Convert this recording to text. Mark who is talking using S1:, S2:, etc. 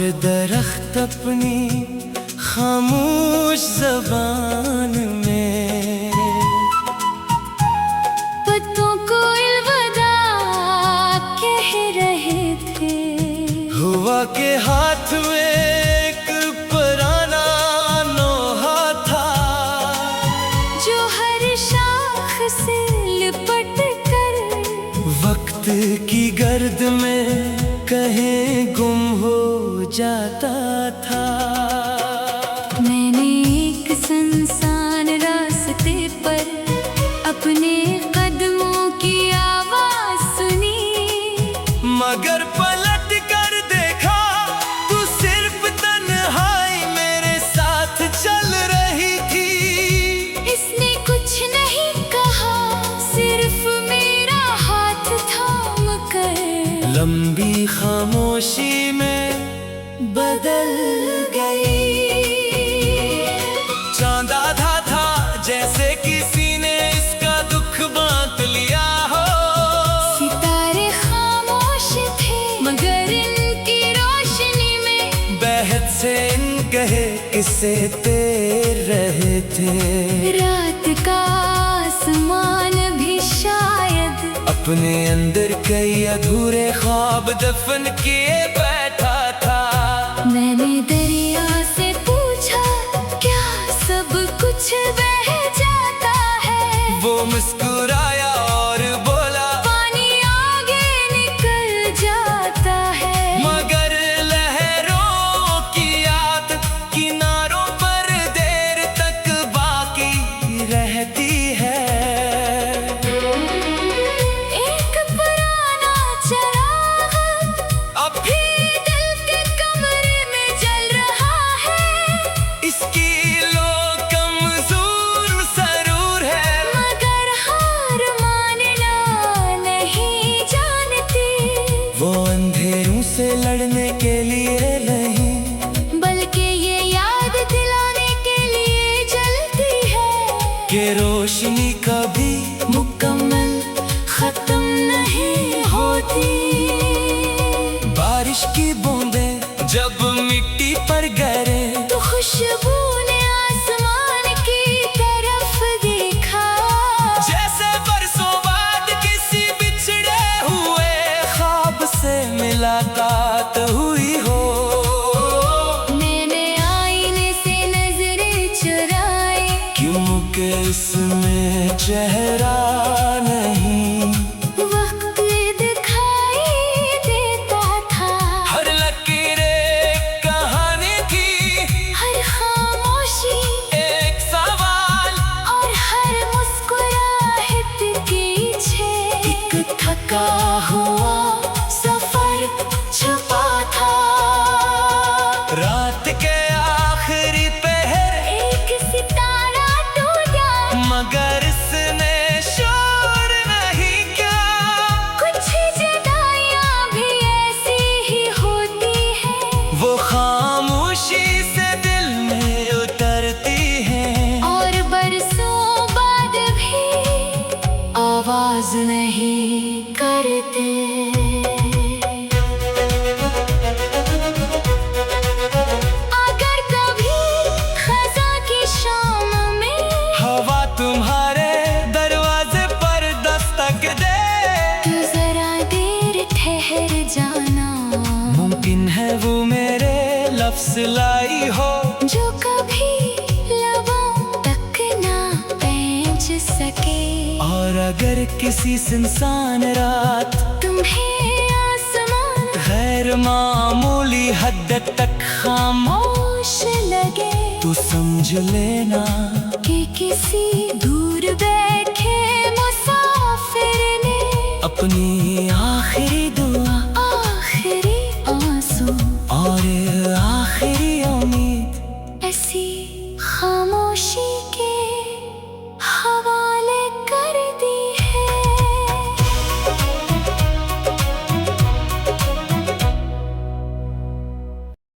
S1: दरख्त अपनी खामोश ज़बान में
S2: पत्तों को अलविदा कह रहे थे।
S1: हुआ के हाथ में एक पुराना नोहा था
S2: जो हर शाख से लिपट कर
S1: वक्त की गर्द में कहीं गुम हो जाता था।
S2: मैंने एक सुनसान रास्ते पर अपने कदमों की आवाज सुनी,
S1: मगर पलट कर देखा तू सिर्फ तन्हाई मेरे साथ चल रही थी।
S2: इसने कुछ नहीं कहा, सिर्फ मेरा हाथ थाम कर
S1: लंबी खामोशी में बदल गई। चांद आधा था जैसे किसी ने इसका दुख बांट लिया हो।
S2: सितारे खामोश थे मगर इनकी रोशनी में
S1: बहत से इन कहे किस्से तैर रहे थे।
S2: रात का आसमान भी शायद
S1: अपने अंदर कई अधूरे ख्वाब दफन किए बैठा था।
S2: मैंने दरिया से पूछा क्या सब कुछ बह जाता है?
S1: वो मुस्कुराया और बोला
S2: पानी आगे निकल जाता है।
S1: मगर लहरों की याद किनारों पर देर तक बाकी रहती है।
S2: एक पुराना चिराग
S1: अब
S2: भी दिल के कमरे में जल रहा है।
S1: इसकी लो कमजोर जरूर है
S2: मगर हार मानना नहीं जानती,
S1: वो अंधेरों से लड़ने के लिए नहीं
S2: बल्कि ये याद दिलाने के लिए जलती है
S1: कि रोशनी कभी
S2: मुकम्मल खत्म नहीं होती।
S1: बारिश की बूंदें जब मिट्टी पर गिरे
S2: तो खुशबू ने आसमान की तरफ देखा,
S1: जैसे बरसों बाद किसी बिछड़े हुए ख्वाब से मुलाकात हुई हो।
S2: मैंने आईने से नजरें चुराई
S1: क्योंकि इसमें चेहरा नहीं
S2: वक्त दिखाई देता था।
S1: हर लकीरें कहानी थी,
S2: हर खामोशी
S1: एक सवाल
S2: और हर मुस्कुराहट पीछे एक थका हुआ सफर छुपा था।
S1: रात के आखिरी पहर
S2: एक सितारा टूटा
S1: मगर इसने शोर नहीं किया।
S2: कुछ जुदाइयां भी ऐसी ही होती हैं
S1: वो खामोशी से दिल में उतरती हैं
S2: और बरसों बाद भी आवाज नहीं करते। अगर कभी खज़ां की शाम में
S1: हवा तुम्हारे दरवाजे पर दस्तक दे
S2: तो जरा देर ठहर जाना,
S1: मुमकिन है वो मेरे लफ्ज़ लाई हो
S2: जो कभी लबों तक ना पहुंच सके।
S1: और अगर किसी सुनसान रात
S2: तुम्हें आसमान
S1: गैर मामूली हद तक खामोश
S2: लगे
S1: तो समझ लेना
S2: कि किसी दूर बैठे मुसाफिर ने
S1: अपनी